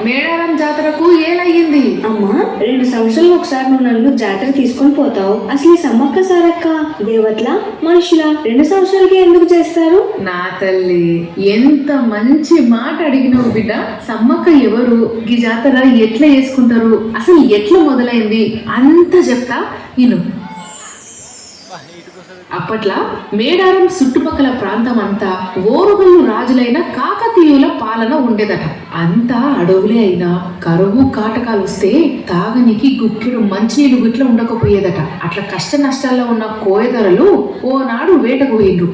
మేడారం జాతరకు ఏలయ్యింది? అమ్మా, 2 సంవత్సరాలు ఒకసారి నువ్వు నన్ను జాతర తీసుకొని పోతావు. అసలు ఈ సమ్మక్క సారక్క దేవతల మనుషుల 2 సంవత్సరాలకి ఎందుకు చేస్తారు? నా తల్లి, ఎంత మంచి మాట అడిగినావు బిడ్డ. సమ్మక్క ఎవరు, ఈ జాతర ఎట్లా చేసుకుంటారు, అసలు ఎట్లా మొదలైంది అంత చెప్తా నేను. అప్పట్లా మేడారం చుట్టుపక్కల ప్రాంతం అంతా ఓరుగల్లు రాజులైన కాకతీయుల పాలన ఉండేదట. అంతా అడవులే అయినా కరువు కాటకాలు వస్తే తాగనికి గుక్కిడు మంచినీళ్ళు గుట్ల ఉండకపోయేదట. అట్లా కష్ట నష్టాల్లో ఉన్న కోయదొరలు ఓనాడు వేటకు పోయిండ్రు.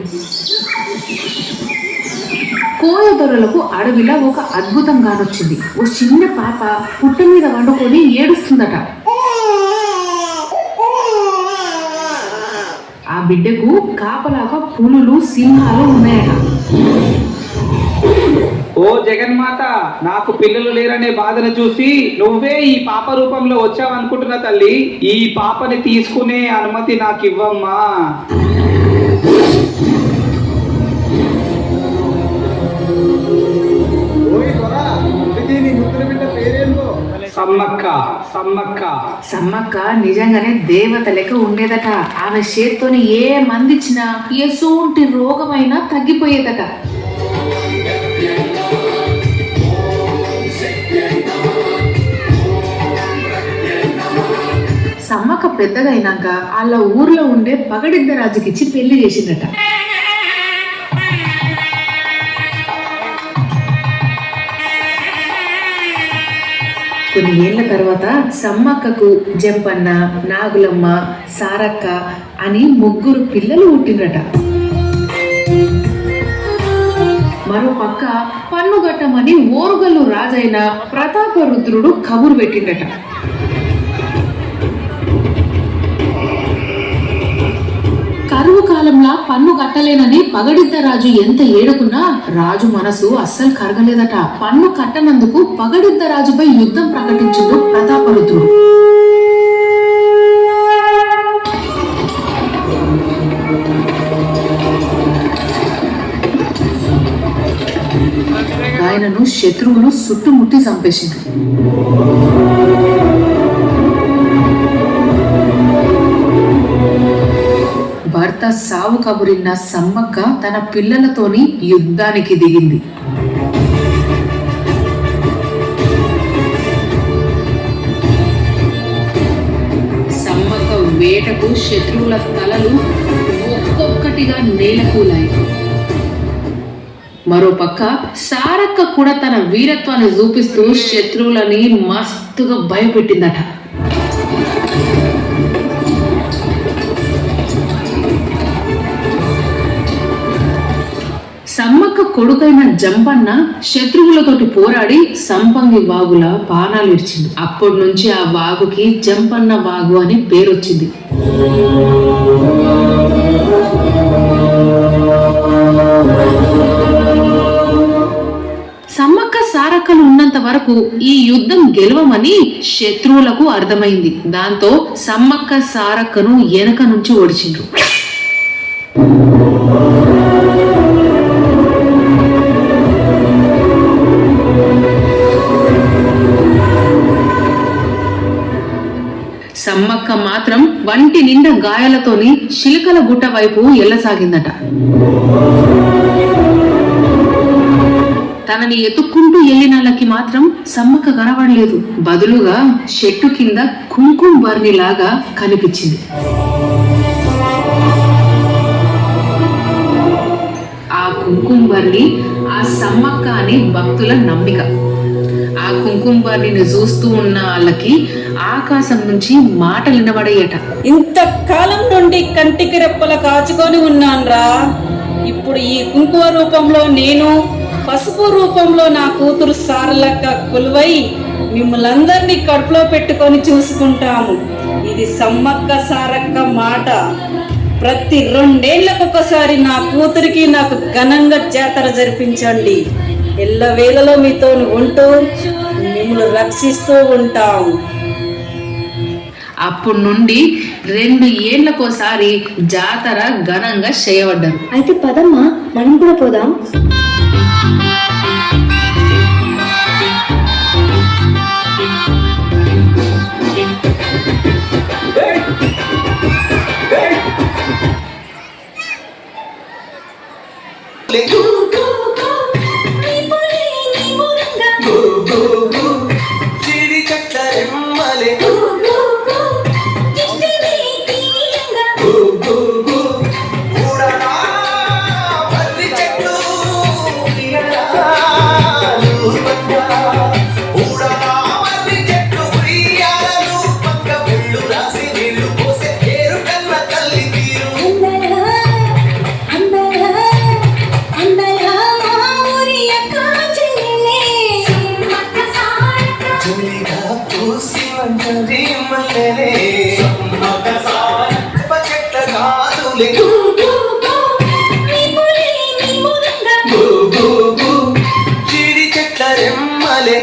కోయదొరలకు అడవిలో ఒక అద్భుతం కానొచ్చింది. ఓ చిన్న పాప పుట్ట మీద వండుకొని ఏడుస్తుందట. ఆ బిడ్డకు కాపలాగా పులులు సింహాలు ఉన్నాయట. ఓ జగన్మాత, నాకు పిల్లలు లేరనే బాధను చూసి నువ్వే ఈ పాప రూపంలో వచ్చావనుకుంటున్నా తల్లి. ఈ పాపని తీసుకునే అనుమతి నాకు ఇవ్వమ్మా. సమ్మక్క. సమ్మక్క సమ్మక్క నిజంగానే దేవత లెక్క ఉండేదట. ఆమె చేత్తోని ఏ మందిచ్చినా ఎసోంటి రోగమైనా తగ్గిపోయేదట. సమ్మక్క పెద్దగా అయినాక వాళ్ళ ఊర్లో ఉండే పగడిద్ద రాజుకిచ్చి పెళ్లి చేసిందట. కొన్ని ఏళ్ల తర్వాత సమ్మక్కకు జంపన్న, నాగులమ్మ, సారక్క అని 3 పిల్లలు పుట్టినట. మరో పక్క పన్నుగట్టమని ఓరుగల్లు రాజైన ప్రతాపరుద్రుడు కబురు పెట్టిండట. కరువు కాలంలో పన్ను కట్టలేనని పగడిద్ద రాజు ఎంత ఏడుకున్నా రాజు మనసు అస్సలు కరగలేదట. పన్ను కట్టనందుకు పగడిద్ద రాజుపై యుద్ధం ప్రకటించిండు ప్రతాపరుద్రుడు. ఆయనను శత్రువులు చుట్టుముట్టి చంపేసింది. భర్త సావు కబురిన్న సమ్మక్క తన పిల్లలతోని యుద్ధానికి దిగింది. సమ్మక్క వేటకు శత్రువుల తలలు ఒక్కొక్కటిగా నేలకూలాయి. మరోపక్క సారక్క కూడా తన వీరత్వాన్ని చూపిస్తూ శత్రువులని మస్తుగా భయపెట్టిందట. సమ్మక్క కొడుకైన జంపన్న శత్రువులతోటి పోరాడి సంపంగి వాగుల పానాలు ఇచ్చింది. అప్పటి నుంచి ఆ వాగుకి జంపన్న వాగు అని పేరొచ్చింది. సమ్మక్క సారక్కలు ఉన్నంత వరకు ఈ యుద్ధం గెలవమని శత్రువులకు అర్థమైంది. దాంతో సమ్మక్క సారక్కను వెనక నుంచి ఓడిచిండ్రు. సమ్మక్క మాత్రం వంటి నిండా గాయాలతోని చిలుకల గుట్ట వైపు ఎల్లసాగిందట. తనని ఎత్తుక్కుంటూ వెళ్ళినళ్ళకి మాత్రం సమ్మక్క కనబడలేదు. బదులుగా చెట్టు కింద కుంకుమ బర్నిలాగా కనిపించింది. ఆ కుంకుమ బర్ని ఆ సమ్మక్క అని భక్తుల నమ్మిక. ఆ కుంకుమ బర్నిని చూస్తూ ఉన్న వాళ్ళకి ఆకాశం నుంచి మాటలు వినబడేయట. ఇంతకాలం నుండి కంటికి రెప్పల కాచుకొని ఉన్నాన్రా. ఇప్పుడు ఈ కుంకుమ రూపంలో నేను, పసుపు రూపంలో నా కూతురు సారలక్క కొలువై మిమ్మల్ందరినీ కడుపులో పెట్టుకొని చూసుకుంటాము. ఇది సమ్మక్క సారక్క మాట. ప్రతి 2 ఏళ్లకొకసారి నా కూతురికి నాకు ఘనంగా జాతర జరిపించండి. ఎల్లవేళలో మీతో ఉంటూ మిమ్మల్ని రక్షిస్తూ ఉంటాం. అప్పటి నుండి 2 ఏళ్లకోసారి జాతర ఘనంగా చేయబడ్డారు. అయితే పదమ్మా, మనం కూడా పోదాం. రెమ్మలే